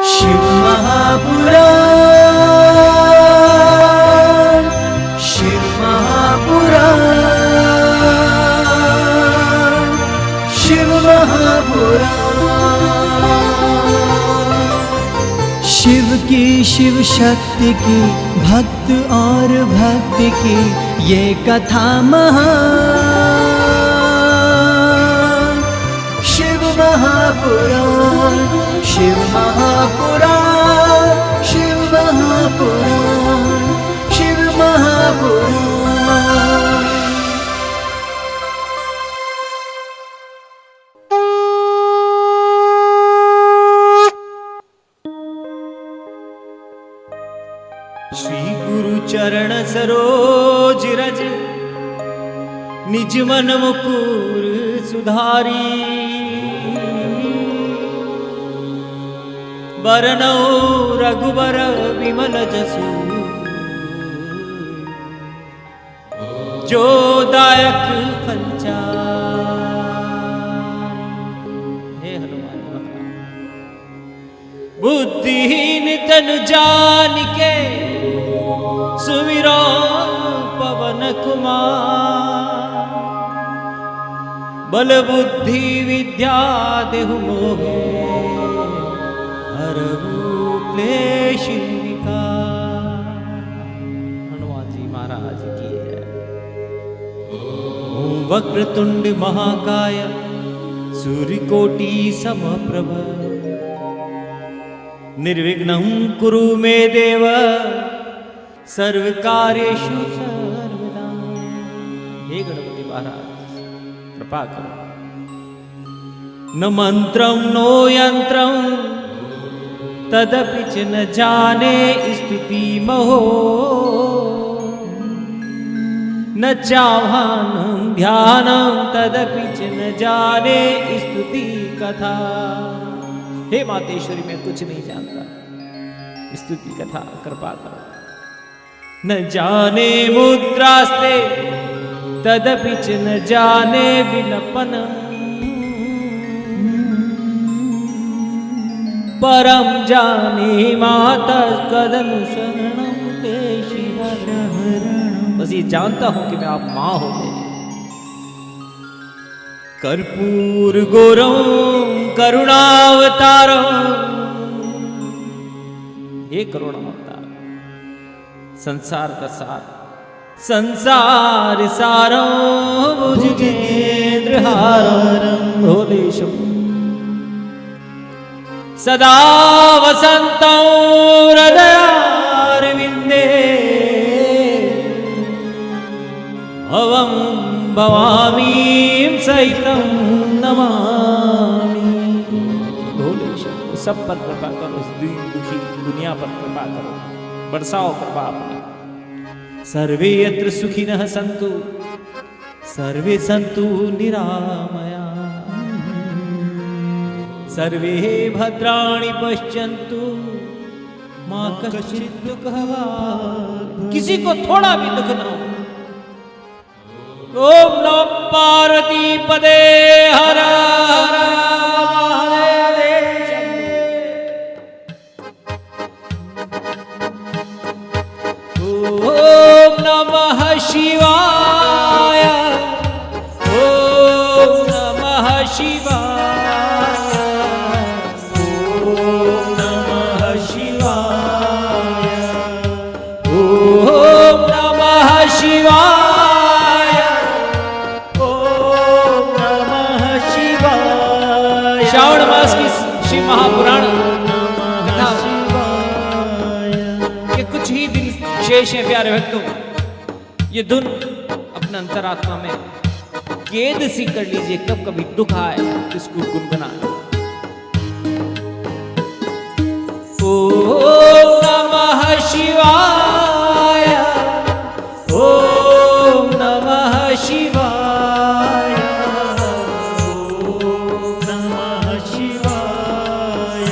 शिव महापुराण, शिव महापुराण, शिव महापुराण। शिव की, शिव शक्ति की, भक्त और भक्ति की ये कथा महान। शिव महापुराण, शिव महापुराण, शिव महापुराण, शिव महापुराण। श्री गुरु चरण सरोज रज, निज मन मुकुर सुधारी। बरनौ रघुबर विमल जसु, जो दायक फलचार। हे हनुमान, बुद्धिहीन तनु जानिके, सुमिरो पवन कुमार। बल बुद्धि विद्या देहु मोहे, हरहु क्लेश विकार। हनुमान जी महाराज की जय। ओम वक्रतुंड महाकाय, सूर्यकोटि समप्रभ, निर्विघ्नं कुरु मे देव, सर्वकार्येषु सर्वदा। हे गणपति महाराज, कृपा करो। न मंत्रं नो यंत्रं, तदपि च न जाने स्तुति महो। न चाह्वानं ध्यानं, तदपि च न जाने स्तुति कथा। हे मातेश्वरी, मैं कुछ नहीं जानता, स्तुति कथा कृपा करो। न जाने मुद्रास्ते, तदपि च न जाने विलपन। परम जाने माता कदनुशरणं ते शिवशरणं। बस ये जानता हूं कि मैं आप माँ हो गए। कर्पूर गौरम करुणावतारम, हे करुणावतार, संसार का सार, संसार सारं भुजगेन्द्रहारं भोलेशं। सदा वसन्तं हृदयारविन्दे, भवं भवामी सहितं नमामि। भोलेशं, सब पर कृपा करो, इस दुखी दुनिया पर कृपा करो, बरसाओ कृपा अपनी। सर्वे यत्र सुखिनः सन्तु, सर्वे सन्तु निरामया। सर्वे भद्राणि पश्यन्तु, मां कश्चित् दुःखभाग्। किसी को थोड़ा भी दुख न हो। ओम नमः पार्वती पदे हर हर शिवाय। ओम नमः शिवाय, ओम नमः शिवाय, ओम नमः शिवाय, ओम नमः शिवाय। श्रावण मास की शिव महापुराण कथा के कुछ ही दिन शेष हैं प्यारे भक्तों। ये धुन अपने अंतरात्मा में कैद सी कर लीजिए। कब कभी दुख आए तो इसको गुनगुना। ओम नमः शिवाय, ओम नमः शिवाय, ओम नमः शिवाय,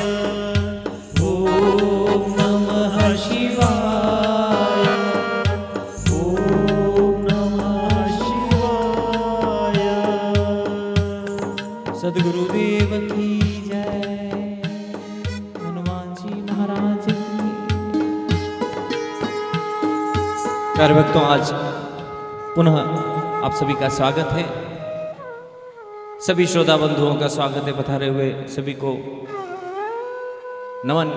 ओम नमः शिवाय, ओम नमः शिवाय। सद्गुरुदेव की जय। हनुमान जी प्यारे भक्तों, आज पुनः आप सभी का स्वागत है। सभी श्रोता बंधुओं का स्वागत है। पधारे हुए सभी को नमन।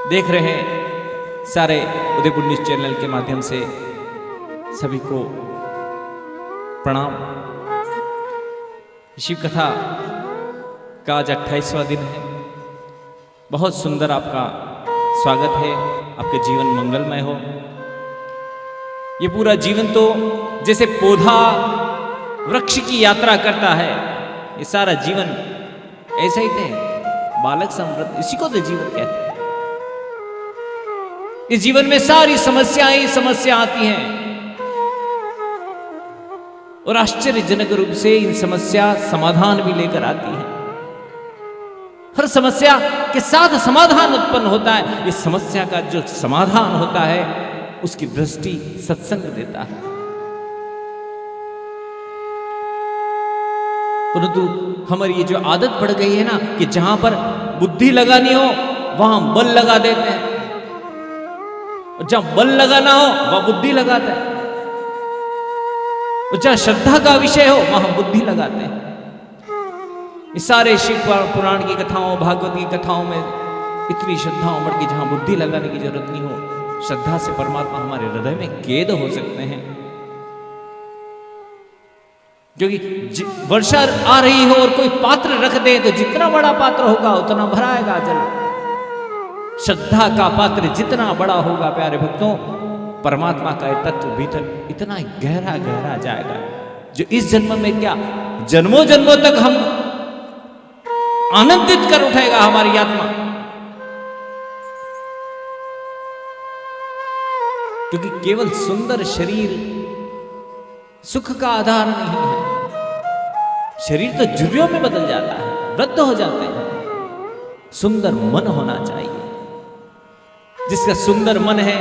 देख रहे हैं सारे उदयपुर न्यूज चैनल के माध्यम से सभी को प्रणाम। शिव कथा का आज 28वां दिन है। बहुत सुंदर आपका स्वागत है। आपके जीवन मंगलमय हो। ये पूरा जीवन तो जैसे पौधा वृक्ष की यात्रा करता है, ये सारा जीवन ऐसा ही थे, बालक समृद्ध, इसी को तो जीवन कहते हैं। इस जीवन में सारी समस्या आती हैं और आश्चर्यजनक रूप से इन समस्या समाधान भी लेकर आती है। हर समस्या के साथ समाधान उत्पन्न होता है। इस समस्या का जो समाधान होता है उसकी दृष्टि सत्संग देता है। परंतु हमारी ये जो आदत पड़ गई है ना कि जहां पर बुद्धि लगानी हो वहां बल लगा देते हैं, और जहां बल लगाना हो वहां बुद्धि लगाते हैं, और जहां श्रद्धा का विषय हो वहां बुद्धि लगाते हैं। इस सारे शिव पुराण की कथाओं, भागवत की कथाओं में इतनी श्रद्धा उमड़ की जहां बुद्धि लगाने की जरूरत नहीं हो। श्रद्धा से परमात्मा हमारे हृदय में कैद हो सकते हैं। क्योंकि वर्षा आ रही हो और कोई पात्र रख दे तो जितना बड़ा पात्र होगा उतना भराएगा जल। श्रद्धा का पात्र जितना बड़ा होगा प्यारे भक्तों, परमात्मा का तत्व भीतर इतना गहरा गहरा जाएगा जो इस जन्म में क्या जन्मों जन्मों तक हम आनंदित कर उठाएगा हमारी आत्मा। क्योंकि केवल सुंदर शरीर सुख का आधार नहीं है। शरीर तो झुर्रियों में बदल जाता है, वृद्ध हो जाते हैं। सुंदर मन होना चाहिए। जिसका सुंदर मन है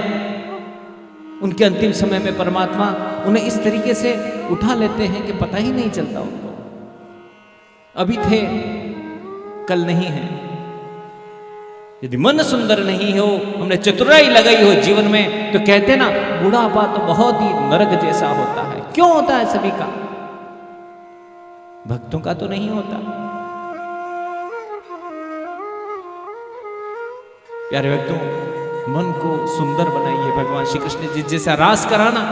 उनके अंतिम समय में परमात्मा उन्हें इस तरीके से उठा लेते हैं कि पता ही नहीं चलता उनको। अभी थे कल नहीं है। यदि मन सुंदर नहीं हो, हमने चतुराई लगाई हो जीवन में, तो कहते ना बुढ़ापा तो बहुत ही नरक जैसा होता है। क्यों होता है सभी का? भक्तों का तो नहीं होता। प्यारे भक्तों, मन को सुंदर बनाइए। भगवान श्री कृष्ण ने जिस जैसा रास कराना,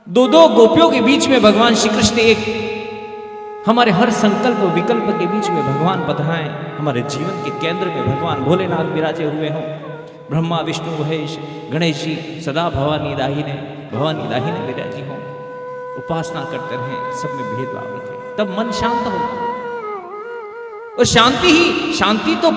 दो गोपियों के बीच में भगवान श्री कृष्ण एक हमारे हर संकल्प विकल्प के बीच में भगवान पधराएं। हमारे जीवन के केंद्र में भगवान भोलेनाथ विराजे हुए हों। ब्रह्मा विष्णु महेश गणेश जी सदा भवानी दाहिने विराजी हों। उपासना करते रहें, सब में भेदभाव रखें, तब मन शांत होगा। और शांति तो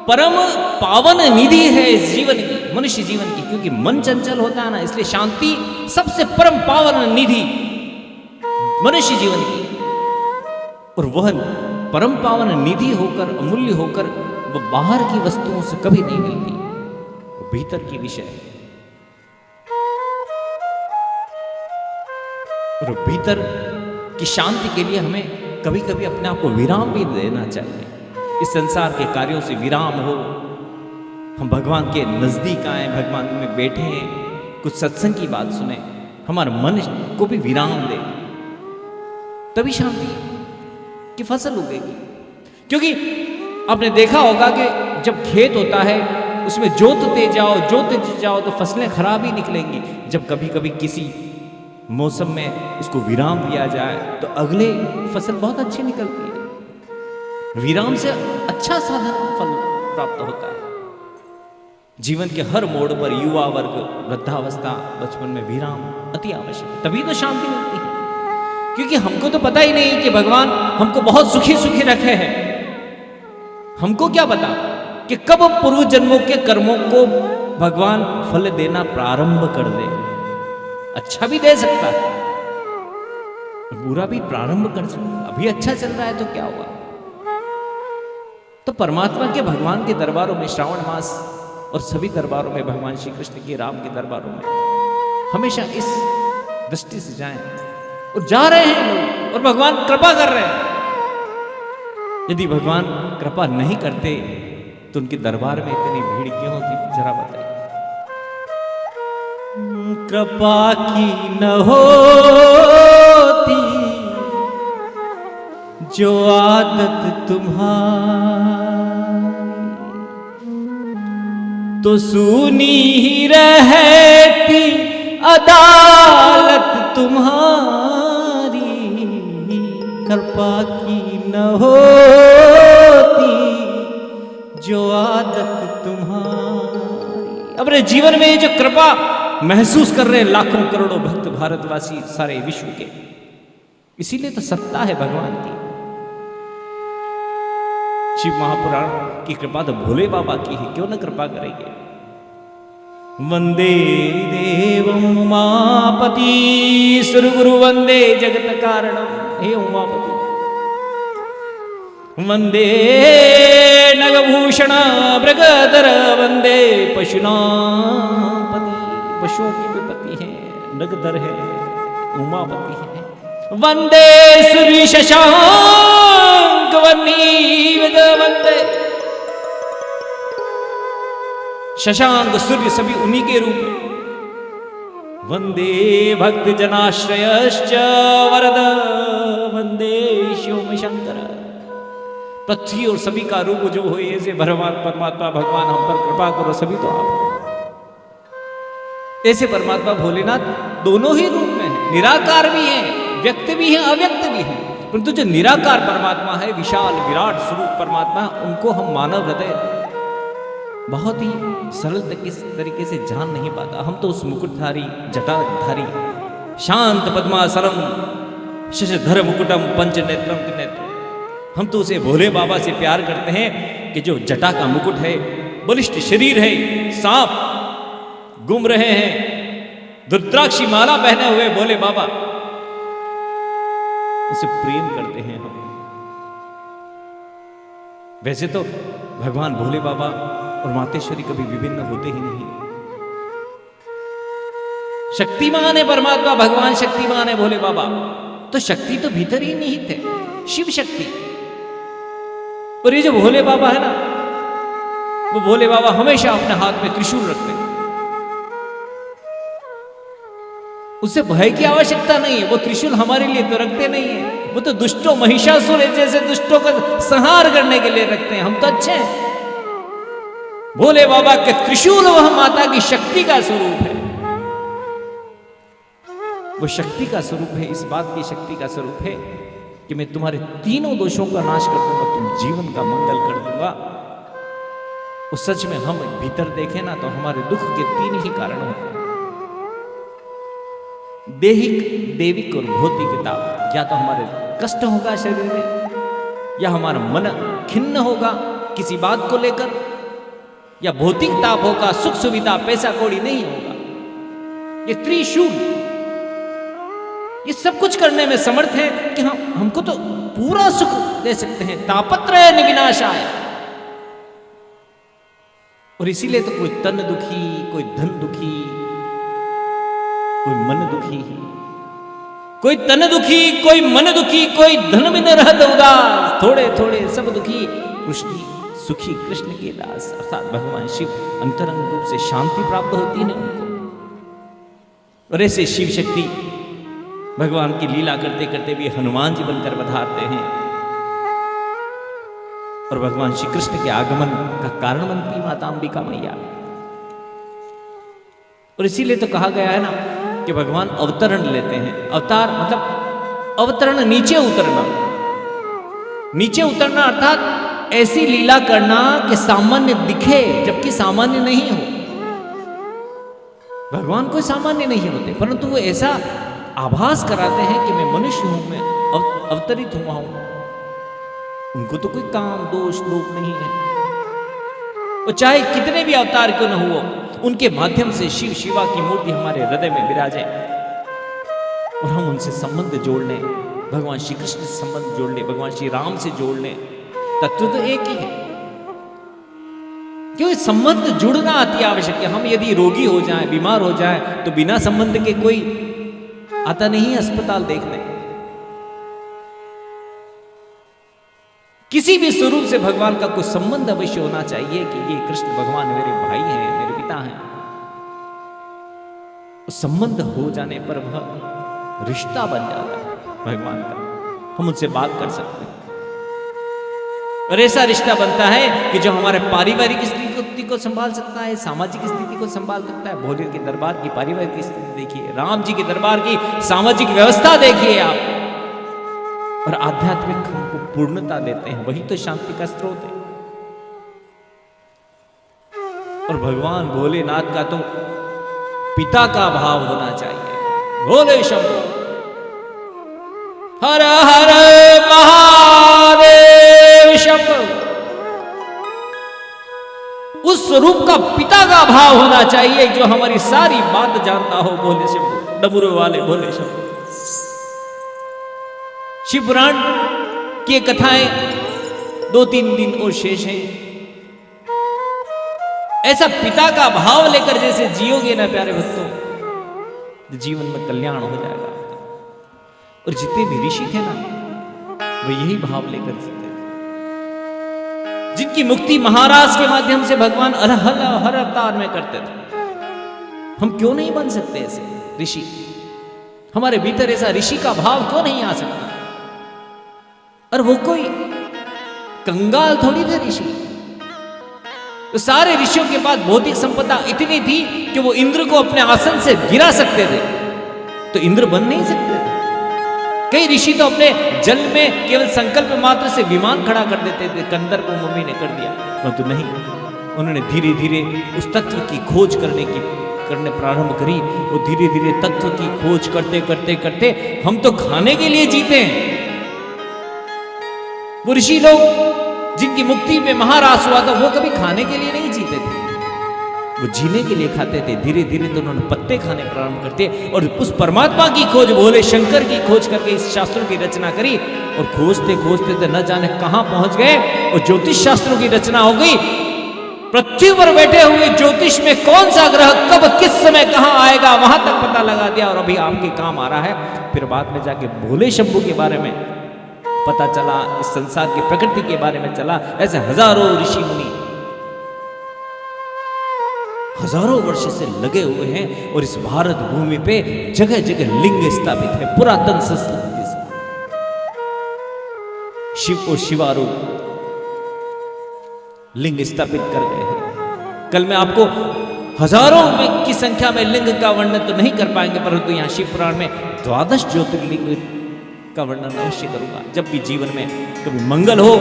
परम पावन निधि है इस जीवन की, मनुष्य जीवन की। क्योंकि मन चंचल होता है ना, इसलिए शांति सबसे परम पावन निधि मनुष्य जीवन की। और वह परम पावन निधि होकर, अमूल्य होकर, वह बाहर की वस्तुओं से कभी नहीं मिलती, वो भीतर की विषय है। और भीतर की शांति के लिए हमें कभी कभी अपने आप को विराम भी देना चाहिए। इस संसार के कार्यों से विराम हो, हम भगवान के नजदीक आए, भगवान में बैठे हैं, कुछ सत्संग की बात सुने, हमारे मन को भी विराम दे, तभी शांति की फसल उगेगी। क्योंकि आपने देखा होगा कि जब खेत होता है उसमें जोतते जाओ तो फसलें खराब ही निकलेंगी। जब कभी कभी किसी मौसम में उसको विराम दिया जाए तो अगले फसल बहुत अच्छी निकलती है। विराम से अच्छा साधन फल प्राप्त होता है। जीवन के हर मोड़ पर युवा वर्ग, वृद्धावस्था, बचपन में विराम अति आवश्यक है, तभी तो शांति मिलती है। क्योंकि हमको तो पता ही नहीं कि भगवान हमको बहुत सुखी रखे हैं। हमको क्या पता कि कब पूर्व जन्मों के कर्मों को भगवान फल देना प्रारंभ कर दे। अच्छा भी दे सकता है, बुरा भी प्रारंभ कर सकता है। अभी अच्छा चल रहा है तो क्या हुआ? तो परमात्मा के, भगवान के दरबारों में, श्रावण मास और सभी दरबारों में, भगवान श्री कृष्ण के, राम के दरबारों में हमेशा इस दृष्टि से जाएं। और जा रहे हैं लोग, और भगवान कृपा कर रहे हैं। यदि भगवान कृपा नहीं करते तो उनके दरबार में इतनी भीड़ क्यों होती? जरा बताइए। कृपा की न होती जो आदत तुम्हारी, तो सुनी ही रहती अदालत तुम्हारी। कृपा की न होती जो आदत तुम्हारी। अपने जीवन में जो कृपा महसूस कर रहे हैं लाखों करोड़ों भक्त भारतवासी सारे विश्व के, इसीलिए तो सत्ता है भगवान की। शिव महापुराण की कृपा तो भोले बाबा की है, क्यों न कृपा करेंगे। वंदे देवं उमापति सुरगुरु वंदे जगत कारणम। हे उमापति, वंदे नगभूषण मृगधर वंदे पशुनापति। पशुओं की भी पति है, नगधर है, उमापति है। वंदे सूर्य शशांक वन्नीवद वंदे। शशांक सूर्य सभी उन्हीं के रूप हैं। वंदे भक्त जनाश्रयश्च वरद वंदे शिव शंकर। पृथ्वी और सभी का रूप जो हो, ऐसे परमात्मा भगवान हम पर कृपा करो, सभी तो आप। ऐसे परमात्मा भोलेनाथ दोनों ही रूप में है, निराकार भी है, व्यक्त भी है, अव्यक्त भी है। परंतु जो निराकार परमात्मा है, विशाल विराट स्वरूप परमात्मा, उनको हम मानव हृदय बहुत ही सरल तरीके से जान नहीं पाता। हम तो उस मुकुटधारी जटाधारी शांत पद्मासनम शशधर मुकुटम पंच नेत्रम के नेत्र, हम तो उसे भोले बाबा से प्यार करते हैं कि जो जटा का मुकुट है, बलिष्ठ शरीर है, सांप घूम रहे हैं, रुद्राक्षी माला पहने हुए भोले बाबा, उसे प्रेम करते हैं हम। वैसे तो भगवान भोले बाबा और मातेश्वरी कभी विभिन्न होते ही नहीं। शक्तिमान है परमात्मा भगवान, शक्तिमान है भोले बाबा, तो शक्ति तो भीतर ही निहित है, शिव शक्ति। और ये जो भोले बाबा है ना, वो भोले बाबा हमेशा अपने हाथ में त्रिशूल रखते हैं। उससे भय की आवश्यकता नहीं है, वो त्रिशूल हमारे लिए तो रखते नहीं है, वो तो दुष्टों महिषासुर जैसे दुष्टों का संहार करने के लिए रखते हैं। हम तो अच्छे हैं। भोले बाबा के त्रिशूल वह माता की शक्ति का स्वरूप है, वो शक्ति का स्वरूप है। इस बात की शक्ति का स्वरूप है कि मैं तुम्हारे तीनों दोषों का नाश कर दूंगा, तुम जीवन का मंगल कर दूंगा। उस सच में हम भीतर देखें ना, तो हमारे दुख के तीन ही कारण होते हैं, देहिक, देविक और भौतिक ताप। या तो हमारे कष्ट होगा शरीर में, या हमारा मन खिन्न होगा किसी बात को लेकर, या भौतिक ताप होगा, सुख सुविधा पैसा कौड़ी नहीं होगा। ये त्रिशूल ये सब कुछ करने में समर्थ है कि हमको तो पूरा सुख दे सकते हैं। तापत्रय निविनाशाय। और इसीलिए तो कोई तन दुखी, कोई धन दुखी, कोई मन दुखी, कोई तन दुखी, कोई मन दुखी, कोई धन में न रहत उदास, थोड़े थोड़े सब दुखी, कृष्ण सुखी कृष्ण के दास। अर्थात भगवान शिव अंतरंग रूप से शांति प्राप्त होती है उनको। और ऐसे शिव शक्ति भगवान की लीला करते करते भी हनुमान जी बनकर पधारते हैं, और भगवान श्री कृष्ण के आगमन का कारण बनती माता अंबिका मैया। और इसीलिए तो कहा गया है ना कि भगवान अवतरण लेते हैं। अवतार मतलब अवतरण, नीचे उतरना। नीचे उतरना अर्थात ऐसी लीला करना कि सामान्य दिखे जबकि सामान्य नहीं हो। भगवान कोई सामान्य नहीं होते, परंतु वो ऐसा आभास कराते हैं कि मैं मनुष्य हूं, मैं अवतरित हुआ हूं। उनको तो कोई काम दोष लोभ नहीं है। वो चाहे कितने भी अवतार क्यों न हुआ, उनके माध्यम से शिव शिवा की मूर्ति हमारे हृदय में विराजे और हम उनसे संबंध जोड़ लें, भगवान श्री कृष्ण से संबंध जोड़ लें, भगवान श्री राम से जोड़ लें। तत्व तो एक ही है। क्यों संबंध जुड़ना अति आवश्यक है। हम यदि रोगी हो जाएं, बीमार हो जाएं, तो बिना संबंध के कोई आता नहीं है अस्पताल देखने। किसी भी स्वरूप से भगवान का कोई संबंध अवश्य होना चाहिए कि ये कृष्ण भगवान मेरे भाई हैं, मेरे पिता हैं। संबंध हो जाने पर वह रिश्ता बन जाता है भगवान का, हम उनसे बात कर सकते हैं। और ऐसा रिश्ता बनता है कि जो हमारे पारिवारिक स्थिति को संभाल सकता है, सामाजिक स्थिति को संभाल सकता है। भोले के दरबार की पारिवारिक स्थिति देखिए, राम जी के दरबार की सामाजिक व्यवस्था देखिए आप, और आध्यात्मिक हमको पूर्णता देते हैं, वही तो शांति का स्रोत है। और भगवान भोलेनाथ का तो पिता का भाव होना चाहिए। भोले शंभो, हर हर महादेव शंभो, उस स्वरूप का पिता का भाव होना चाहिए जो हमारी सारी बात जानता हो। भोले शंभो, डमरू वाले भोले शंभो। शिव पुराण की कथाएं 2-3 दिन और शेष हैं। ऐसा पिता का भाव लेकर जैसे जियोगे ना प्यारे भक्तों, जीवन में कल्याण हो जाएगा आपका। और जितने भी ऋषि थे ना, वो यही भाव लेकर जीते थे, जिनकी मुक्ति महाराज के माध्यम से भगवान हर अवतार में करते थे। हम क्यों नहीं बन सकते ऐसे ऋषि? हमारे भीतर ऐसा ऋषि का भाव क्यों नहीं आ सकता? और वो कोई कंगाल थोड़ी थे ऋषि। तो सारे ऋषियों के पास भौतिक संपदा इतनी थी कि वो इंद्र को अपने आसन से गिरा सकते थे, तो इंद्र बन नहीं सकते थे। कई ऋषि तो अपने जल में केवल संकल्प मात्र से विमान खड़ा कर देते थे। कंदर को मम्मी ने कर दिया, परंतु नहीं, उन्होंने धीरे धीरे उस तत्व की खोज करने प्रारंभ करी। और धीरे धीरे तत्व की खोज करते करते करते हम तो खाने के लिए जीते हैं। वो ऋषि लोग जिनकी मुक्ति में महारास हुआ था, वो कभी खाने के लिए नहीं जीते थे, वो जीने के लिए खाते थे। धीरे धीरे तो उन्होंने पत्ते खाने प्रारंभ करते और उस परमात्मा की खोज, भोले शंकर की खोज करके इस शास्त्रों की रचना करी। और खोजते खोजते तो न जाने कहां पहुंच गए और ज्योतिष शास्त्रों की रचना हो गई। पृथ्वी पर बैठे हुए ज्योतिष में कौन सा ग्रह कब किस समय कहां आएगा, वहां तक पता लगा दिया और अभी आपके काम आ रहा है। फिर बाद में जाके भोले शंभू के बारे में पता चला, इस संसार की प्रकृति के बारे में चला। ऐसे हजारों ऋषि मुनि हजारों वर्ष से लगे हुए हैं और इस भारत भूमि पे जगह जगह लिंग स्थापित है, पुरातन संस्कृति से। शिव और शिवारूप लिंग स्थापित कर गए हैं। कल मैं आपको हजारों में की संख्या में लिंग का वर्णन तो नहीं कर पाएंगे, परंतु यहां शिव पुराण में 12 ज्योतिर्लिंग का वर्णन अवश्य करूंगा। जब भी जीवन में कभी मंगल हो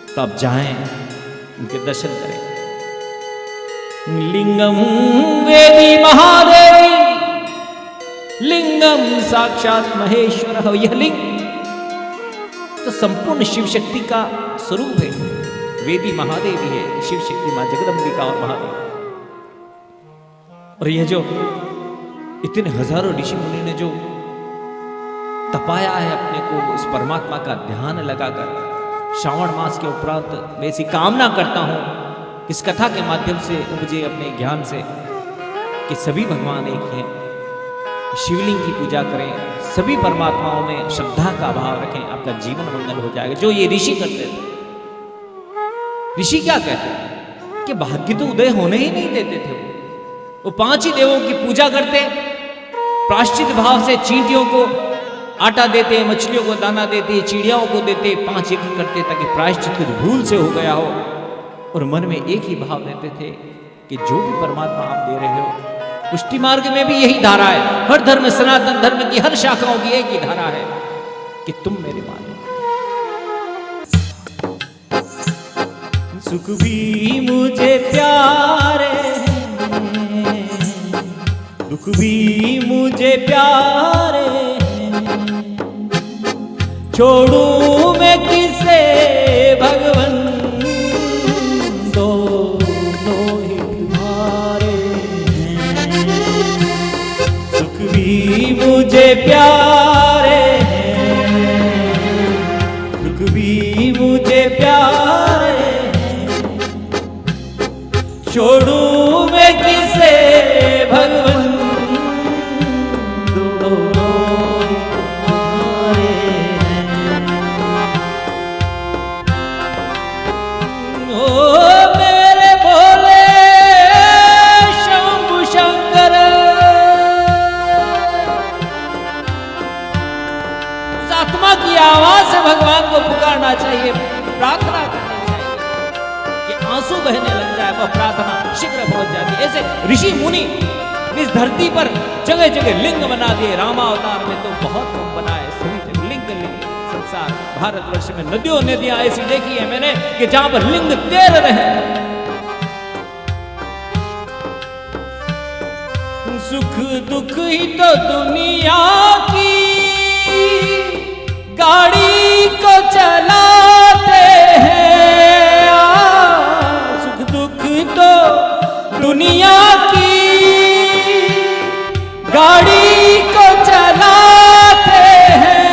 तो आप जाएं, उनके दर्शन करें। लिंगम वेदी महादेवी, लिंगम साक्षात महेश्वर। यह लिंग तो संपूर्ण शिव शक्ति का स्वरूप है। वेदी महादेवी है, शिव शक्ति मां जगदम्बिका और महादेव। और यह जो इतने हजारों ऋषि मुनि ने जो तपाया है अपने को इस परमात्मा का ध्यान लगाकर, श्रावण मास के उपरांत मैं ऐसी कामना करता हूं इस कथा के माध्यम से मुझे अपने ज्ञान से कि सभी भगवान एक हैं। शिवलिंग की पूजा करें, सभी परमात्माओं में श्रद्धा का भाव रखें, आपका जीवन मंगल हो जाएगा। जो ये ऋषि करते थे, ऋषि क्या कहते थे कि भाग्य तो उदय होने ही नहीं देते थे। वो 5 ही देवों की पूजा करते, प्रायश्चित भाव से चींटियों को आटा देते, मछलियों को दाना देते, चिड़ियाओं को देते, 5 यज्ञ करते ताकि प्रायश्चित कुछ भूल से हो गया हो। और मन में एक ही भाव देते थे कि जो भी परमात्मा आप दे रहे हो। पुष्टि मार्ग में भी यही धारा है, हर धर्म, सनातन धर्म की हर शाखाओं की एक ही धारा है कि तुम मेरे मालिक। सुख भी मुझे प्यारे हैं, दुख भी मुझे प्यारे हैं, छोड़ू मैं किसे भगवन, दोनों ही तुम्हारे हैं। सुख भी मुझे प्यारे हैं, दुख भी मुझे प्यारे हैं, छोड़ू मैं किसे भगवन, दोनों ही तुम्हारे हैं। प्रार्थना करनी चाहिए कि आंसू बहने लग जाए, वह प्रार्थना शीघ्र पहुंच जाती है। ऐसे ऋषि मुनि इस धरती पर जगह जगह लिंग बना दिए। रामावतार में तो बहुत कम बनाए, सभी जगह लिंग लिंग संसार। भारतवर्ष में नदियों नदियां ऐसी देखी है मैंने कि जहां पर लिंग तैर रहे। सुख दुख ही तो दुनिया की गाड़ी को चलाते हैं। सुख दुख तो दुनिया की गाड़ी को चलाते हैं।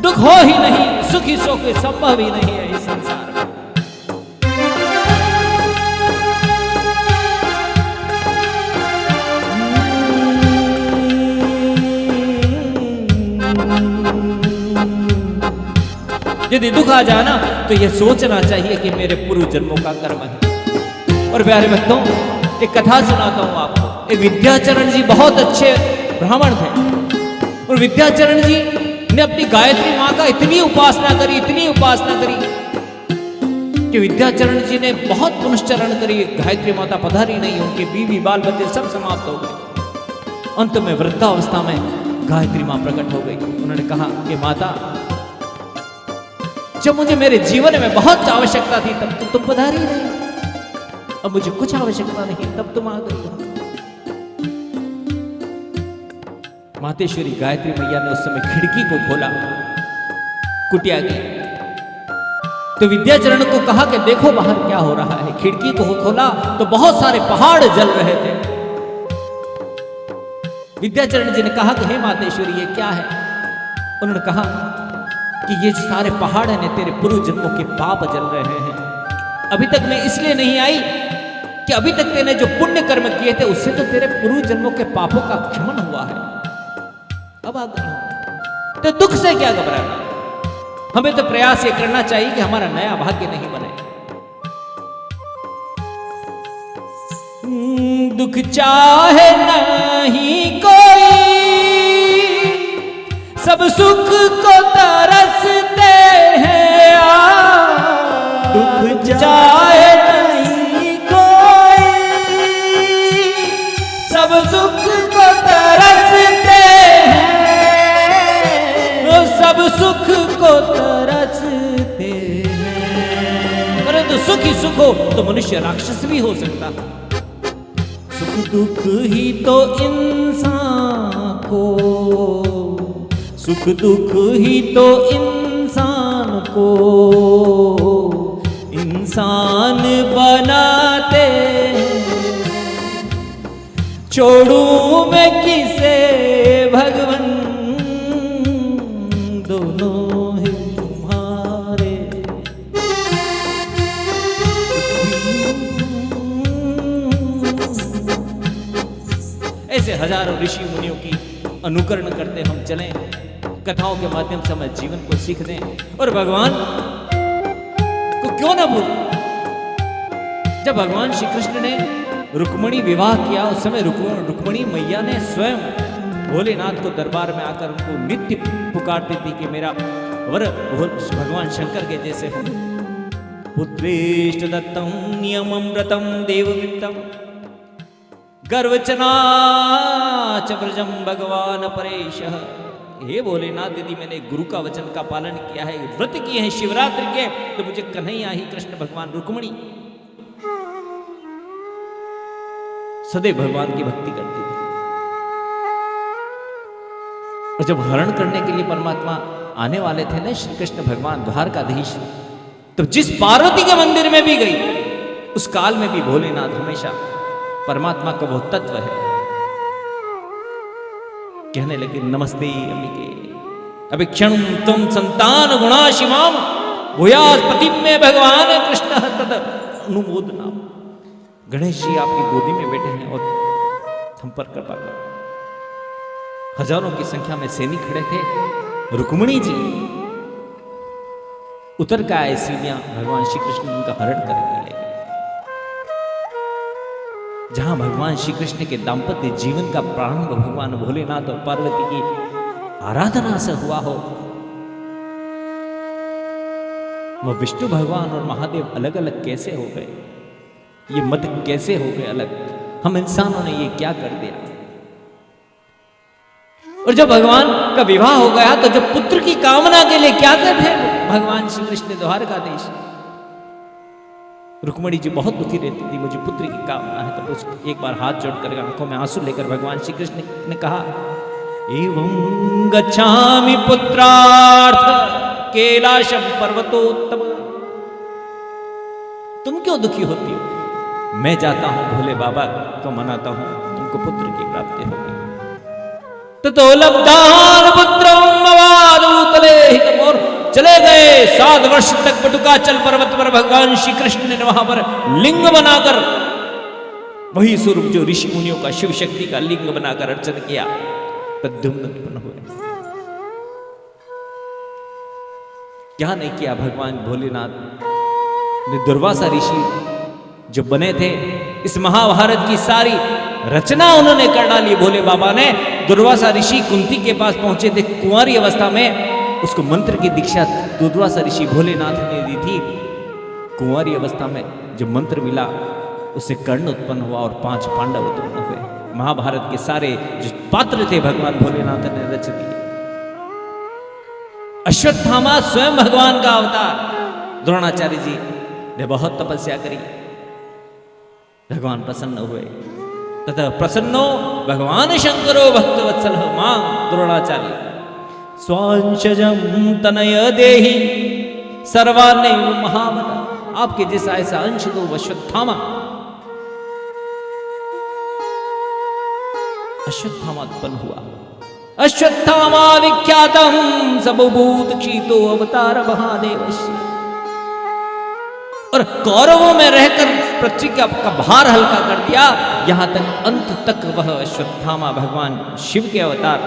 दुख हो ही नहीं, सुखी सो के संभव ही नहीं है इस संसार में। यदि दुख आ जाए ना तो यह सोचना चाहिए कि मेरे पूर्व जन्मों का कर्म है। और प्यारे भक्तों, एक कथा सुनाता हूं आपको। एक विद्याचरण जी बहुत अच्छे ब्राह्मण थे, और विद्याचरण जी ने अपनी गायत्री मां का इतनी उपासना करी, इतनी उपासना करी कि विद्याचरण जी ने बहुत पुनश्चरण करी। गायत्री माता पधारी नहीं, उनके बीवी बाल बच्चे सब समाप्त हो गए। अंत में वृद्धावस्था में गायत्री मां प्रकट हो गई। उन्होंने कहा कि माता, जब मुझे मेरे जीवन में बहुत आवश्यकता थी तब तो तुम पधारी नहीं, अब मुझे कुछ आवश्यकता नहीं तब तुम आ गई। मातेश्वरी गायत्री मैया ने उस समय खिड़की को खोला कुटिया की, तो विद्याचरण को कहा कि देखो बाहर क्या हो रहा है। खिड़की को खोला तो बहुत सारे पहाड़ जल रहे थे। विद्याचरण जी ने कहा कि हे मातेश्वरी, ये क्या है? उन्होंने कहा कि ये सारे पहाड़ ने तेरे पूर्व जन्मों के पाप जल रहे हैं। अभी तक मैं इसलिए नहीं आई कि अभी तक तेने जो पुण्य कर्म किए थे उससे तो तेरे पूर्व जन्मों के पापों का क्षमन हुआ है। अब आ गई हूं, तो दुख से क्या घबराना। हमें तो प्रयास ये करना चाहिए कि हमारा नया भाग्य नहीं बने। दुख चाहे नहीं कोई, सब सुख को तरसते हैं। दुख चाहे नहीं कोई, सब सुख को तरसते हैं। सब सुख को तरसते हैं, परंतु सुख ही सुख हो तो मनुष्य राक्षस भी हो सकता है। सुख दुख ही तो इंसान को, सुख दुख ही तो इंसान को इंसान बनाते। छोड़ूं मैं किसे भगवन, दोनों ही तुम्हारे। ऐसे हजारों ऋषि मुनियों की अनुकरण करते हम चलें, कथाओं के माध्यम से हमें जीवन को सीख दें और भगवान को क्यों ना भूल। जब भगवान श्री कृष्ण ने रुक्मिणी विवाह किया उस समय रुक्मिणी मैया ने स्वयं भोलेनाथ को दरबार में आकर उनको नित्य पुकारती थी कि मेरा वर भगवान शंकर के जैसे हो। पुत्रेष्ट दत्तम नियममृतम देववृत्तम गर्वचना च व्रजम भगवान परेशः। हे भोलेनाथ, यदि मैंने गुरु का वचन का पालन किया है, व्रत किए हैं शिवरात्रि के, तो मुझे कन्हैया ही कृष्ण भगवान रुक्मिणी सदैव भगवान की भक्ति करती थी। और जब हरण करने के लिए परमात्मा आने वाले थे ना श्री कृष्ण भगवान द्वारकाधीश, तो जिस पार्वती के मंदिर में भी गई उस काल में भी भोलेनाथ हमेशा परमात्मा का वो तत्व है। कहने लगे नमस्ते अंबिके अभिक्षण तुम संतान गुणा शिवाम भूयास पति में भगवान कृष्ण तद अनुमोदना। गणेश जी आपकी गोदी में बैठे हैं और हम पर कृपा करो। हजारों की संख्या में सैनिक खड़े थे। रुक्मिणी जी उतर का आए सीढ़ियां, भगवान श्री कृष्ण उनका हरण करने लगे। जहां भगवान श्री कृष्ण के दाम्पत्य जीवन का प्रारंभ भगवान भोलेनाथ और पार्वती की आराधना से हुआ हो। वो विष्णु भगवान और महादेव अलग अलग कैसे हो गए? ये मत कैसे हो गए अलग? हम इंसानों ने ये क्या कर दिया? और जब भगवान का विवाह हो गया तो जब पुत्र की कामना के लिए क्या करते भगवान श्री कृष्ण ने द्वारकाधीश, रुक्मणी जी बहुत दुखी रहती थी, मुझे पुत्र की कामना है। तो उसको एक बार हाथ जोड़कर आंखों में आंसू लेकर भगवान श्री कृष्ण ने कहा, एवं गच्छामि पुत्रार्थ कैलाशम पर्वतोत्तम। तुम क्यों दुखी होती हो? मैं जाता हूं भोले बाबा को मनाता हूं, तुमको पुत्र की प्राप्ति होगी। ततो लब्धान पुत्रम अवादूतले हितम। और चले गए 7 वर्ष तक बटुकाचल पर्वत पर भगवान श्री कृष्ण ने वहां पर लिंग बनाकर, वही स्वरूप जो ऋषि मुनियों का शिव शक्ति का लिंग बनाकर अर्चन किया। प्रद्युम्न उत्पन्न हुए। क्या नहीं किया भगवान भोलेनाथ ने? दुर्वासा ऋषि जो बने थे, इस महाभारत की सारी रचना उन्होंने कर डाली भोले बाबा ने। दुर्वासा ऋषि कुंती के पास पहुंचे थे कुंवारी अवस्था में, उसको मंत्र की दीक्षा दुर्वासा ऋषि भोलेनाथ ने दी थी। कुंवारी अवस्था में जो मंत्र मिला उससे कर्ण उत्पन्न हुआ और 5 पांडव उत्पन्न हुए। महाभारत के सारे जो पात्र थे भगवान भोलेनाथ ने रच दिए। अश्वत्थामा स्वयं भगवान का अवतार। द्रोणाचार्य जी ने बहुत तपस्या करी, भगवान प्रसन्न हुए। तथा प्रसन्नो भगवान शंकरो भक्तवत्सल मां द्रोणाचार्य स्वांशजम तनय देहि सर्वान्य महाबला। आपके जैसा ऐसा अंश दो अश्वत्थामा। अश्वत्थामा उत्पन्न हुआ। अश्वत्थामा विख्यातम सबभूत क्षितो अवतार महादेवस्य। और कौरवों में रहकर पृथ्वी का भार हल्का कर दिया। यहां तक अंत तक वह अश्वत्थामा भगवान शिव के अवतार।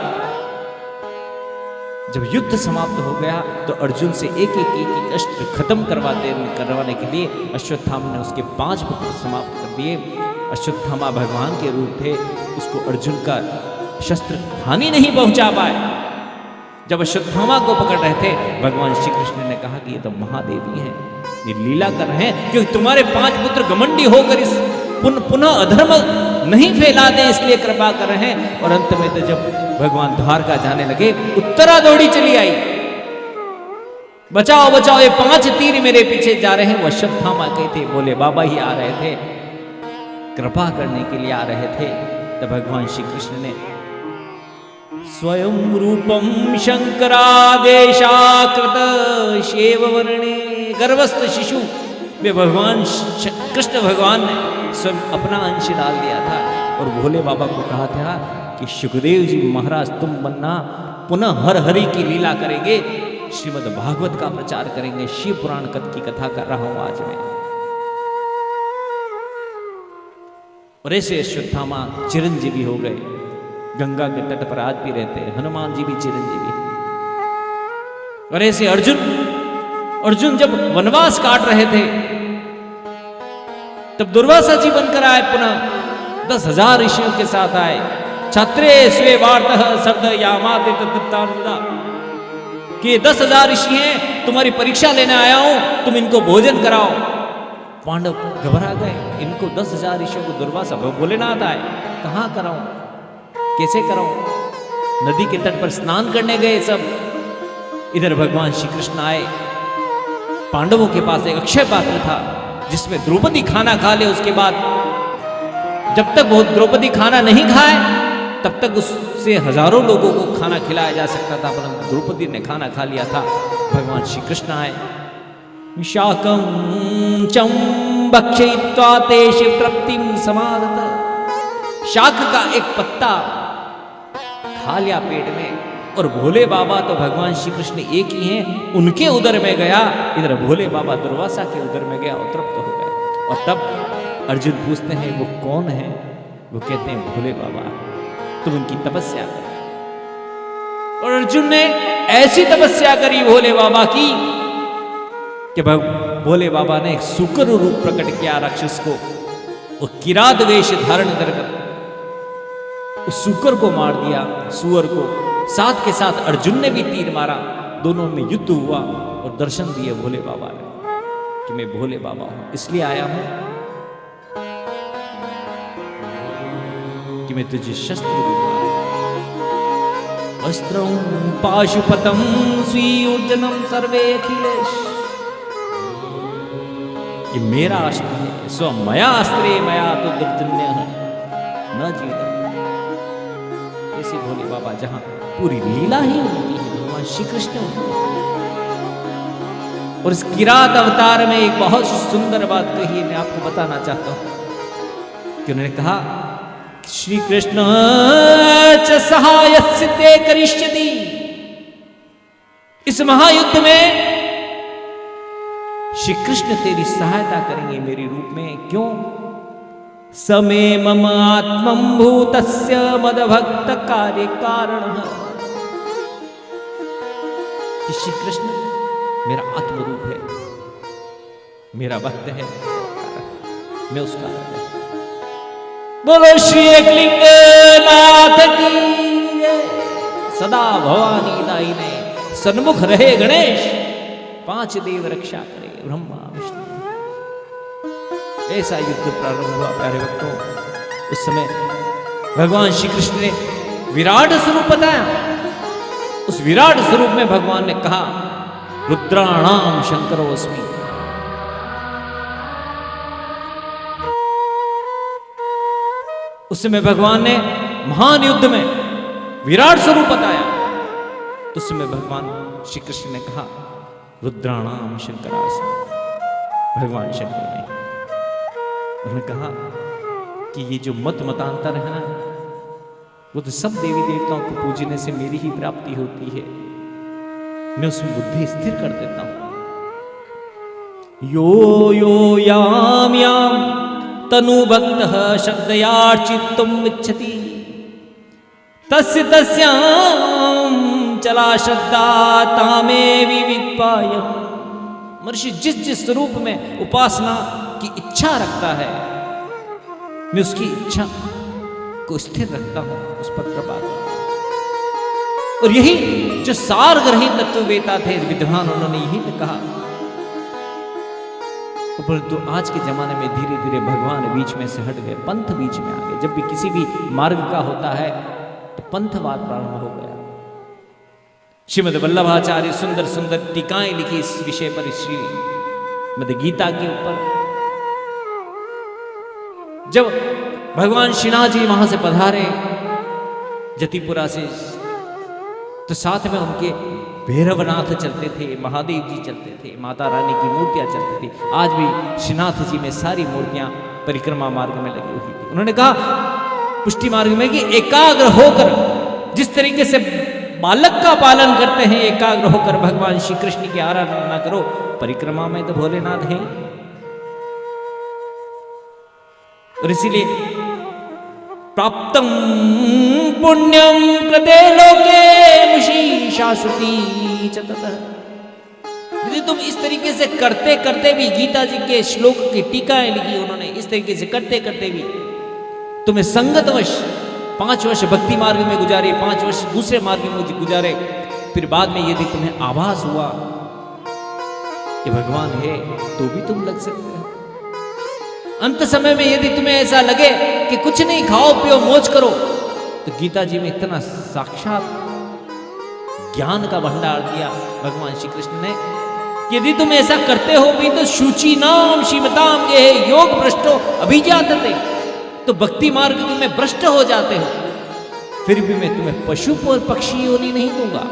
जब युद्ध समाप्त हो गया तो अर्जुन से एक अस्त्र खत्म करवाने के लिए अश्वत्थामा ने उसके 5 पुत्र समाप्त कर दिए। अश्वत्थामा भगवान के रूप थे, उसको अर्जुन का शस्त्र हानि नहीं पहुंचा पाए। जब अश्वत्थामा को पकड़ रहे थे, भगवान श्री कृष्ण ने कहा कि ये तो महादेवी हैं, ये लीला कर रहे हैं, क्योंकि तुम्हारे 5 पुत्र घमंडी होकर इस पुनः अधर्म नहीं फैला दें, इसलिए कृपा कर रहे हैं। और अंत में तो जब भगवान द्वारका जाने लगे, उत्तरा दौड़ी चली आई, बचाओ बचाओ, ये 5 तीर मेरे पीछे जा रहे हैं। वो अश्वत्थामा कहते बोले बाबा ही आ रहे थे, कृपा करने के लिए आ रहे थे। तब भगवान श्री कृष्ण ने स्वयं रूपम शंकरादेशाकृत शेव वर्णे गर्भस्थ शिशु में भगवान कृष्ण भगवान ने स्वयं अपना अंश डाल दिया था और भोले बाबा को कहा था कि सुखदेव जी महाराज तुम बनना, पुनः हर हरि की लीला करेंगे, श्रीमद् भागवत का प्रचार करेंगे, शिव पुराण की कथा कर रहा हूं आज मैं। और ऐसे अश्वत्थामा चिरंजीवी हो गए, गंगा के तट पर आज भी रहते हैं। हनुमान जी भी चिरंजीवी। और ऐसे अर्जुन जब वनवास काट रहे थे तब दुर्वासा जी बनकर आए, पुनः 10,000 ऋषियों के साथ आए। छत्रे स्वे वार्तः शब्द यामाते तत्तानुदा कि 10,000 ऋषि हैं, तुम्हारी परीक्षा लेने आया हूं, तुम इनको भोजन कराओ। पांडव घबरा गए, इनको 10,000 ऋषियों को दुर्वासा भोलेनाथ आए, कहां कराऊं, कैसे कराऊं? नदी के तट पर स्नान करने गए सब। इधर भगवान श्री कृष्ण आए। पांडवों के पास एक अक्षय पात्र था जिसमें द्रौपदी खाना खा ले, उसके बाद जब तक वो द्रौपदी खाना नहीं खाए तब तक उससे हजारों लोगों को खाना खिलाया जा सकता था, परंतु द्रौपदी ने खाना खा लिया था। भगवान श्री कृष्ण आए। शाकं चं भक्षयित्वा ते शिव तृप्तिं समादत। शाक का एक पत्ता खा लिया पेट में, और भोले बाबा तो भगवान श्री कृष्ण एक ही हैं, उनके उदर में गया। इधर भोले बाबा दुर्वासा के उदर में गया और तृप्त हो गए। और तब अर्जुन पूछते हैं वो कौन है? वो कहते हैं भोले बाबा, तुम उनकी तपस्या करो। और अर्जुन ने ऐसी तपस्या करी भोले बाबा की कि भोले बाबा ने एक सुकर रूप प्रकट किया राक्षस को, वो किरात वेश धारण कर उस सुकर को मार दिया, सुअर को साथ के साथ अर्जुन ने भी तीर मारा, दोनों में युद्ध हुआ और दर्शन दिए भोले बाबा ने कि मैं भोले बाबा हूं, इसलिए आया हूं कि मैं तुझे शस्त्र दूंगा। अस्त्रं पाशुपतं स्वीयोजनं सर्वे अखिलेश, ये मेरा अस्त्र है, स्वमया अस्त्रे मया तो दुर्जन्य न जीता। ऐसे भोले बाबा जहां पूरी लीला ही उनकी है, भगवान श्री कृष्ण। और इस किरात अवतार में एक बहुत सुंदर बात कही है, मैं आपको बताना चाहता हूं कि उन्होंने कहा श्री कृष्ण च सहायस्य ते करिष्यति, इस महायुद्ध में श्री कृष्ण तेरी सहायता करेंगे मेरे रूप में। क्यों? समे मम आत्मं भूतस्य मदभक्त कार्य कारण, श्री कृष्ण मेरा आत्मरूप है, मेरा भक्त है, मैं उसका। बोलो श्री एकलिंग नाथ की सदा भवानी दायिने सन्मुख रहे गणेश, पांच देव रक्षा करे ब्रह्मा विष्णु। ऐसा युद्ध प्रारंभ हुआ प्यारे भक्तों। उस समय भगवान श्री कृष्ण ने विराट स्वरूप बताया। उस विराट स्वरूप में भगवान ने कहा रुद्राणाम शंकरोस्मि, उस समय भगवान ने महान युद्ध में विराट स्वरूप बताया। तो उस समय भगवान श्री कृष्ण ने कहा रुद्राणाम शंकरास्मि, भगवान शंकर ने उन्होंने कहा कि ये जो मत मतांतर है ना, वो तो सब देवी देवताओं को पूजने से मेरी ही प्राप्ति होती है, मैं उसमें बुद्धि स्थिर कर देता हूं। यो यो याम याम तनु भक्तः श्रद्धयार्चितुम् इच्छति, तस्य तस्यां चला श्रद्धा तामेवि विद्पायम्। महर्षि जिस जिस स्वरूप में उपासना की इच्छा रखता है, मैं उसकी इच्छा को स्थिर रखता हूं, उस पर कृपा करता हूं। और यही जो सारग्रही तत्ववेता थे विद्वान, उन्होंने यही तो कहा। परंतु आज के जमाने में धीरे धीरे भगवान बीच में से हट गए, पंथ बीच में आ गए। जब भी किसी भी मार्ग का होता है तो पंथवाद प्रारंभ हो गया। श्रीमद् वल्लभाचार्य सुंदर सुंदर टीकाएं लिखी इस विषय पर, श्रीमद् गीता के ऊपर। जब भगवान श्रीनाथ जी वहां से पधारे जतिपुरा से, तो साथ में उनके भैरवनाथ चलते थे, महादेव जी चलते थे, माता रानी की मूर्तियां चलती थी। आज भी श्रीनाथ जी में सारी मूर्तियां परिक्रमा मार्ग में लगी हुई थी। उन्होंने कहा पुष्टि मार्ग में कि एकाग्र होकर, जिस तरीके से बालक का पालन करते हैं, एकाग्र होकर भगवान श्री कृष्ण की आराधना करो। परिक्रमा में तो भोलेनाथ हैं। और इसीलिए प्राप्तम पुण्यम कृते लोके मुषी शाश्वती चततः, यदि तुम इस तरीके से करते करते भी, गीता जी के श्लोक की टीकाएं लिखी उन्होंने, इस तरीके से करते करते भी तुम्हें संगतवश 5 वर्ष भक्ति मार्ग में गुजारे, 5 वर्ष दूसरे मार्ग में गुजारे, फिर बाद में यदि तुम्हें आभास हुआ कि भगवान है, तो भी तुम लग सकते हो। अंत समय में यदि तुम्हें ऐसा लगे कि कुछ नहीं, खाओ पियो मौज करो, तो गीता जी में इतना साक्षात ज्ञान का भंडार दिया भगवान श्री कृष्ण ने, यदि तुम ऐसा करते हो भी तो शुचि नाम श्रीमताम ये योग भ्रष्टो अभिजातते, तो भक्ति मार्ग में भ्रष्ट हो जाते हो, फिर भी मैं तुम्हें पशु और पक्षी योनि नहीं दूंगा।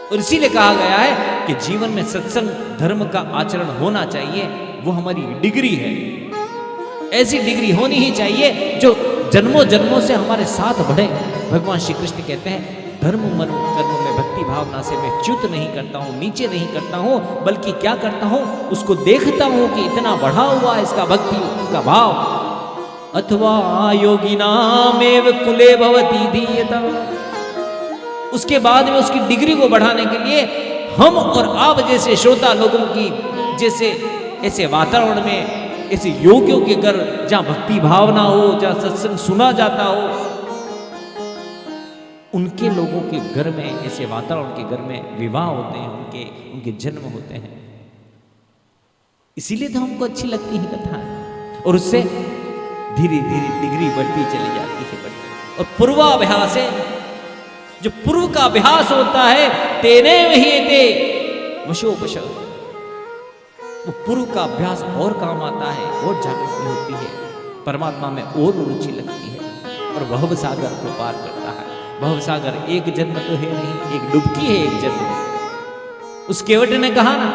और इसीलिए कहा गया है कि जीवन में सत्संग धर्म का आचरण होना चाहिए, वो हमारी डिग्री है। ऐसी डिग्री होनी ही चाहिए जो जन्मों जन्मों से हमारे साथ बढ़े। भगवान श्री कृष्ण कहते हैं धर्म मन कर्म में भक्ति भावना से मैं च्युत नहीं करता हूँ, नीचे नहीं करता हूँ, बल्कि क्या करता हूँ, उसको देखता हूँ कि इतना बढ़ा हुआ इसका भक्ति का भाव। अथवा योगिनामेव कुले भवति धीयता, उसके बाद में उसकी डिग्री को बढ़ाने के लिए हम और आप जैसे श्रोता लोगों की जैसे ऐसे वातावरण में, ऐसे योगियों के घर जहां भक्ति भावना हो, जहां सत्संग सुना जाता हो, उनके लोगों के घर में, ऐसे वातावरण के घर में विवाह होते हैं, उनके जन्म होते हैं। इसीलिए तो हमको अच्छी लगती है कथाएं, और उससे धीरे धीरे डिग्री बढ़ती चली जाती है, बढ़ती। और पूर्वाभ्यास है, जो पूर्व का अभ्यास होता है, तेने वही ते वशोपश, वो पूर्व का अभ्यास और काम आता है, और जागृति होती है, परमात्मा में और रुचि लगती है, और भव सागर को पार करता है। भव सागर एक जन्म तो है नहीं, एक डुबकी है, एक जन्म। उस केवट ने कहा ना,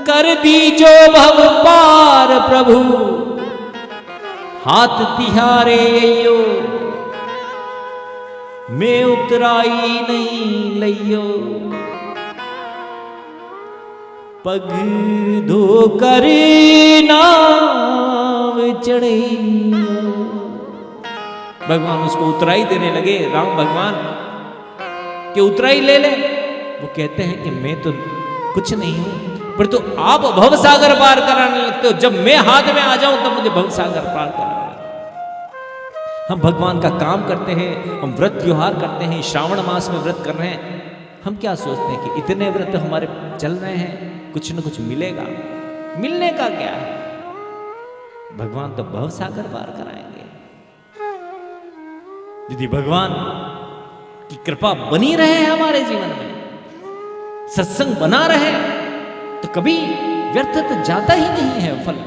कर दीजो भव पार प्रभु, हाथ तिहारे यो, मैं उतराई नहीं लइयो, पग धो कर नाव चढ़े। भगवान उसको उतराई देने लगे, राम भगवान कि उतराई ले ले। वो कहते हैं कि मैं तो कुछ नहीं हूं, पर तो आप भवसागर पार कराने लगते हो। जब मैं हाथ में आ जाऊं तब मुझे भवसागर पार कराना। हम भगवान का काम करते हैं, हम व्रत त्योहार करते हैं, श्रावण मास में व्रत कर रहे हैं। हम क्या सोचते हैं कि इतने व्रत हमारे चल रहे हैं, कुछ न कुछ मिलेगा। मिलने का क्या है? भगवान तो भवसागर पार कराएंगे। यदि भगवान की कृपा बनी रहे हमारे जीवन में, सत्संग बना रहे, तो कभी व्यर्थ तो जाता ही नहीं है फल।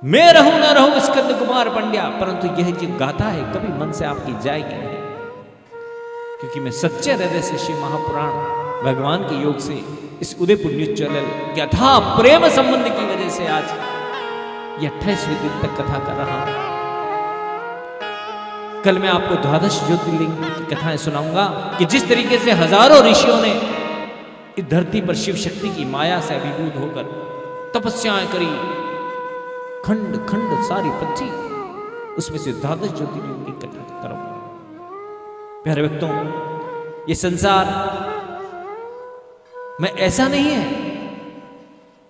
मैं रहूं न रहूं स्कंद कुमार पंड्या, परंतु यह जो गाथा है कभी मन से आपकी जाएगी नहीं, क्योंकि मैं सच्चे हृदय से श्री महापुराण भगवान के योग से इस उदयपुर न्यूज चैनल के अथाह प्रेम संबंध की वजह से आज ये 28वें दिन तक कथा कर रहा हूं। कल मैं आपको द्वादश ज्योतिर्लिंग की कथाएं सुनाऊंगा कि जिस तरीके से हजारों ऋषियों ने इस धरती पर शिव शक्ति की माया से अभिभूत होकर तपस्याएं करी, खंड खंड सारी पृथ्वी, उसमें से द्वादश ज्योतिर्लिंग की कथा करूंगा। प्यारे भक्तों, ये संसार में ऐसा नहीं है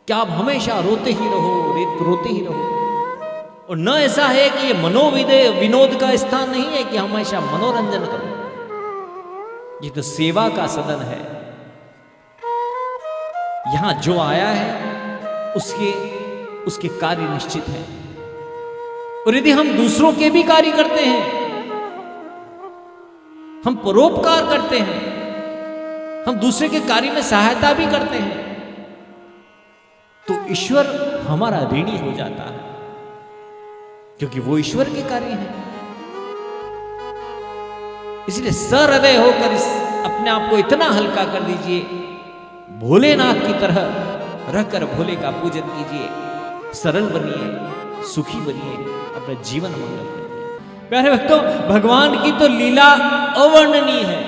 कि आप हमेशा रोते ही रहो, रोते ही रहो, और न ऐसा है कि ये विनोद का स्थान नहीं है कि हमेशा मनोरंजन करो। ये तो सेवा का सदन है। यहां जो आया है उसके कार्य निश्चित है, और यदि हम दूसरों के भी कार्य करते हैं, हम परोपकार करते हैं, हम दूसरे के कार्य में सहायता भी करते हैं, तो ईश्वर हमारा ऋणी हो जाता है, क्योंकि वो ईश्वर के कार्य हैं। इसलिए सहृदय होकर अपने आप को इतना हल्का कर दीजिए, भोलेनाथ की तरह रहकर भोले का पूजन कीजिए, सरल बनिए, सुखी बनिए, अपना जीवन मंगल करिए। प्यारे भक्तों, भगवान की तो लीला अवर्णनीय है।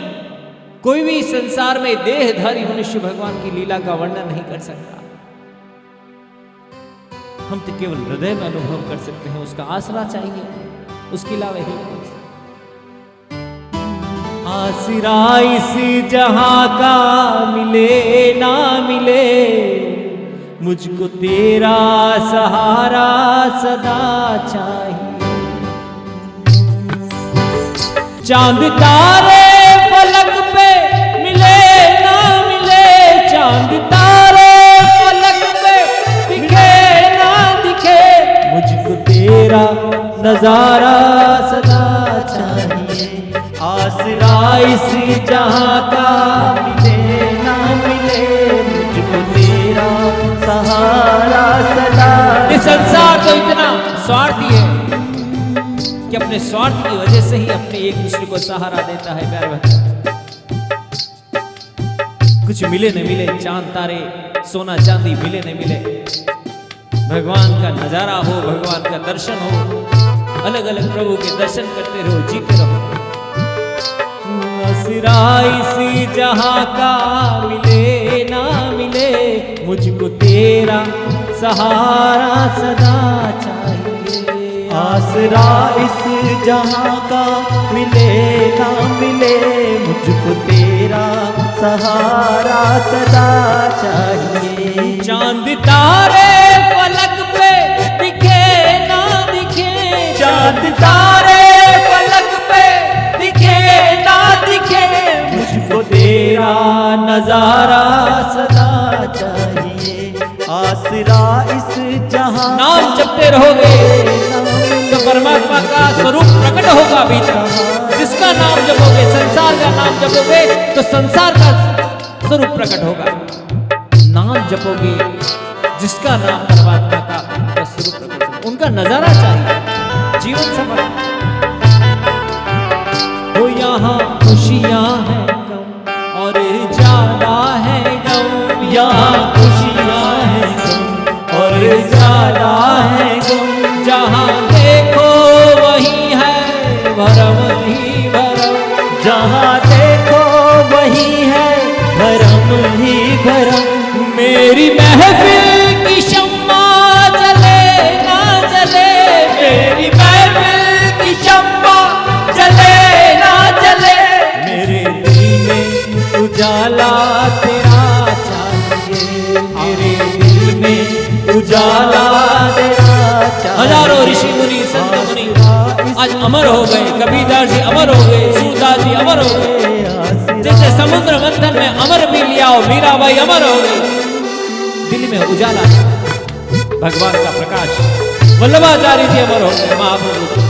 कोई भी संसार में देहधारी मनुष्य भगवान की लीला का वर्णन नहीं कर सकता। हम तो केवल हृदय में अनुभव कर सकते हैं, उसका आसरा चाहिए, उसके अलावा ही आसरा इस जहां का मिले ना मिले, मुझको तेरा सहारा सदा चाहिए। चांद तारे फलक पे मिले ना मिले, चांद तारे फलक पे दिखे ना दिखे, मुझको तेरा नजारा सदा चाहिए। आसरा इस जहां का मिले ना मिले, मुझको तेरा सहारा सदा। ये संसार तो इतना स्वार्थी है कि अपने स्वार्थ की वजह से ही अपने एक दूसरे को सहारा देता है। प्यारे भक्त, कुछ मिले न मिले, चांद तारे सोना चांदी मिले न मिले, भगवान का नजारा हो, भगवान का दर्शन हो, अलग अलग प्रभु के दर्शन करते रहो, जीते रहो। आसरा इसी जहां का मिले ना मिले, मुझको तेरा सहारा सदा चाहिए। आसरा इस जहां का मिले ना मिले, मुझको तेरा सहारा सदा चाहिए। चांद तारे फलक पे दिखे ना दिखे, चांद तारे नजारा सदा चाहिए, आसरा इस जहां। नाम जपते रहोगे तो परमात्मा का स्वरूप प्रकट होगा भीतर। जिसका नाम जपोगे, संसार का नाम जपोगे तो संसार का स्वरूप प्रकट होगा। नाम जपोगे जिसका नाम परमात्मा का स्वरूप प्रकट होगा, उनका नजारा चाहिए, जीवन सफल हो। यहाँ खुशियां हैं गम और ज्यादा है गम, यहाँ खुशियां हैं गम और ज्यादा है गम। जहाँ देखो वही है भरम ही भरम, जहाँ देखो वही है भरम ही भरम। मेरी महफिल की शम्मा जले ना जले, मेरी महफिल की शम्मा जले ना जले। मेरे दिल में उजाला तेरा चाहिए, मेरे दिल में उजाला तेरा चाहिए। हजारों ऋषि मुनि संत मुनि आज अमर हो गए, कबीरदास जी अमर हो गए, सूरदास जी अमर हो गए। जैसे समुद्र मंथन में अमर भी लिया हो, मीराबाई अमर हो गई। दिल में उजाला है भगवान का प्रकाश। वल्लभाचार्य जी अमर हो गए, महाप्रभु।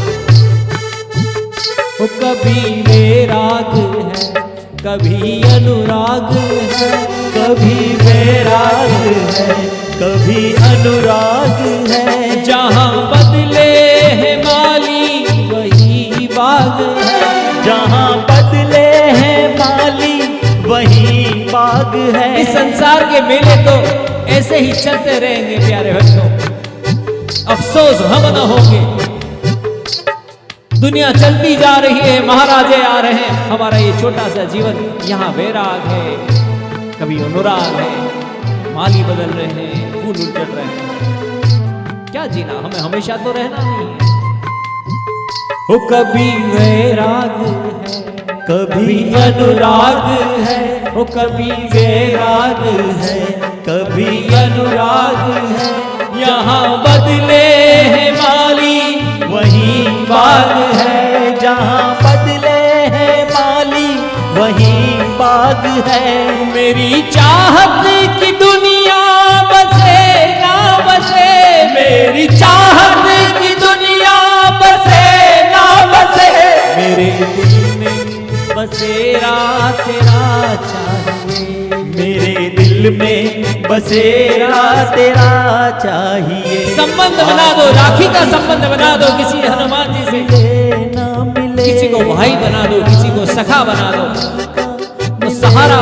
कभी वैराग है कभी अनुराग है, कभी वैराग है कभी अनुराग है। जहाँ बदले है माली वही बाग है, जहाँ बदले हैं माली वही बाग है। इस संसार के मेले तो ऐसे ही चलते रहेंगे प्यारे भक्तों, अफसोस हम न होंगे। दुनिया चलती जा रही है, महाराजे आ रहे हैं, हमारा ये छोटा सा जीवन यहाँ वैराग है, कभी अनुराग है, माली बदल रहे हैं, फूल उलट रहे हैं। क्या जीना, हमें हमेशा तो रहना नहीं है। हो कभी वैराग है कभी अनुराग है, हो कभी वैराग है कभी अनुराग है। यहाँ बदले है माली वही बाग है, जहाँ बदले हैं माली वही बाग है। मेरी चाहत की दुनिया बसे ना बसे, मेरी चाहत की दुनिया बसे ना बसे। मेरे दिल में बसेरा तेरा चाहिए, मेरे दिल में बसेरा तेरा चाहिए। संबंध बना दो, राखी का संबंध बना दो किसी हनुमान जी से, ना मिले किसी को भाई बना दो, किसी को सखा बना दो, तो सहारा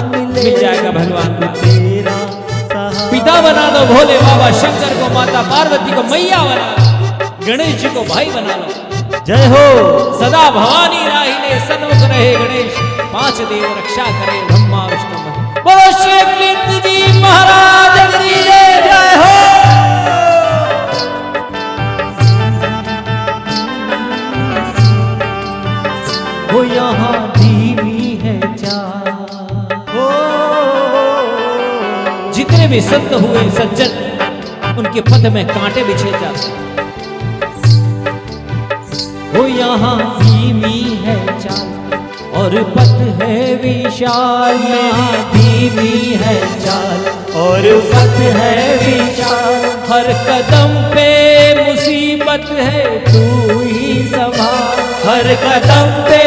मिल जाएगा भगवान का। तेरा सहारा पिता बना दो भोले बाबा शंकर को, माता पार्वती को मैया बना दो, गणेश जी को भाई बना लो। जय हो। सदा भवानी राहिले सन्मुख रहे गणेश, पांच देव रक्षा करे ब्रह्मा विष्णु महेश। बोलो श्री अखिलेंद्र जी महाराज की जय। जय हो। वो यहाँ धीमी है चाल, हो जितने भी संत हुए सज्जन, उनके पथ में कांटे बिछे जाते। वो यहाँ धीमी है चाल और पथ है विशाल, यहाँ धीमी है चाल और पथ है विशाल। हर कदम पे मुसीबत है तू ही संभाल, हर कदम पे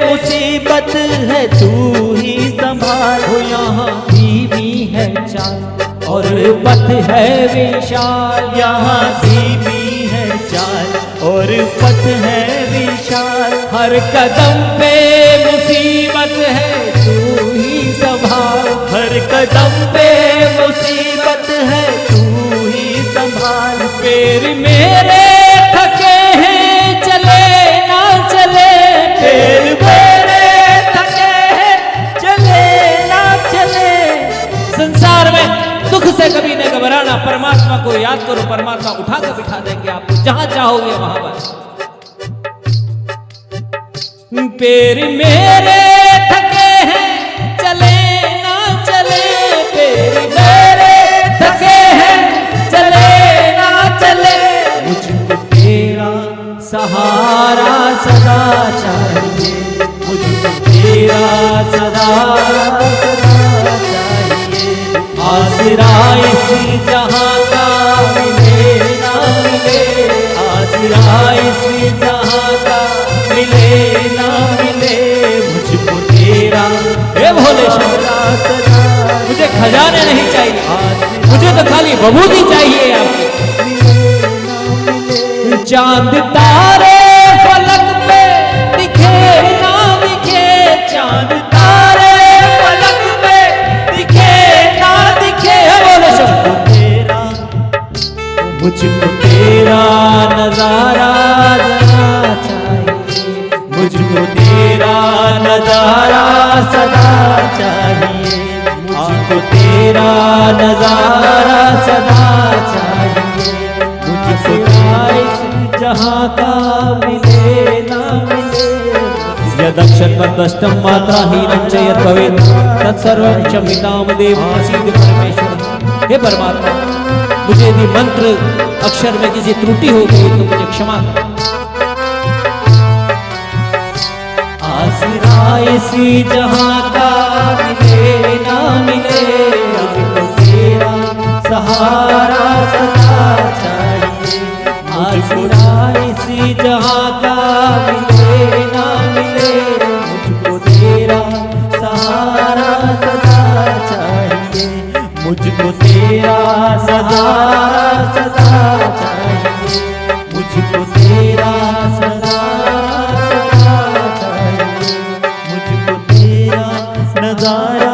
मुसीबत है तू ही संभाल। वो यहाँ धीमी है चाल और पथ है विशाल, यहाँ धीमी है चाल और पथ है विशाल। हर कदम पे मुसीबत है तू ही संभाल, हर कदम पे मुसीबत है तू ही संभाल। पैर मेरे थके हैं चले ना चले, पैर मेरे थके हैं चले ना चले। संसार में दुख से कभी न घबराना, परमात्मा को याद करो, परमात्मा उठा कर बिठा देंगे आपको जहां चाहोगे वहां पर। पैर मेरे थके हैं चले ना चले, पैर मेरे थके हैं चले ना चले। मुझको तेरा सहारा सदा चाहिए, मुझको तेरा सदा आसरा इसी जहां का मिले ना मिले, आसरा इसी जहां का मिले ना मिले, मुझको तेरा हे भोले शंकर, मुझे खजाने नहीं चाहिए, मुझे तो खाली बबूदी चाहिए आपकी। चांद तारे फलक पे दिखे ना दिखे, चांद तारे फलक पे दिखे ना दिखे, बोले शंकर तेरा, मुझको तेरा नजारा जरा चाहिए, मुझको तेरा नजारा सदा चाहिए, मुझको तेरा नजारा सदा चाहिए, मुझको इस जहां का मिले ना मिले। यदक्षरपदष्टं मात्रा हीनं च यत् भवेत् तत्सर्वं क्षम्यतां देवमासीत् परमेश्वर। हे परमात्मा, मुझे यदि मंत्र अक्षर में किसी त्रुटि हो गई तो मुझे क्षमा कर। आसरा इसी जहां का मिले ना मिले, मुझको तेरा सहारा सदा चाहिए, आसरा इसी जहां का मिले ना मिले, मुझको तेरा सहारा सदा चाहिए, मुझको तेरा सहारा सदा चाहिए, मुझको तेरा सहारा सदा चाहिए, मुझको तेरा नजारा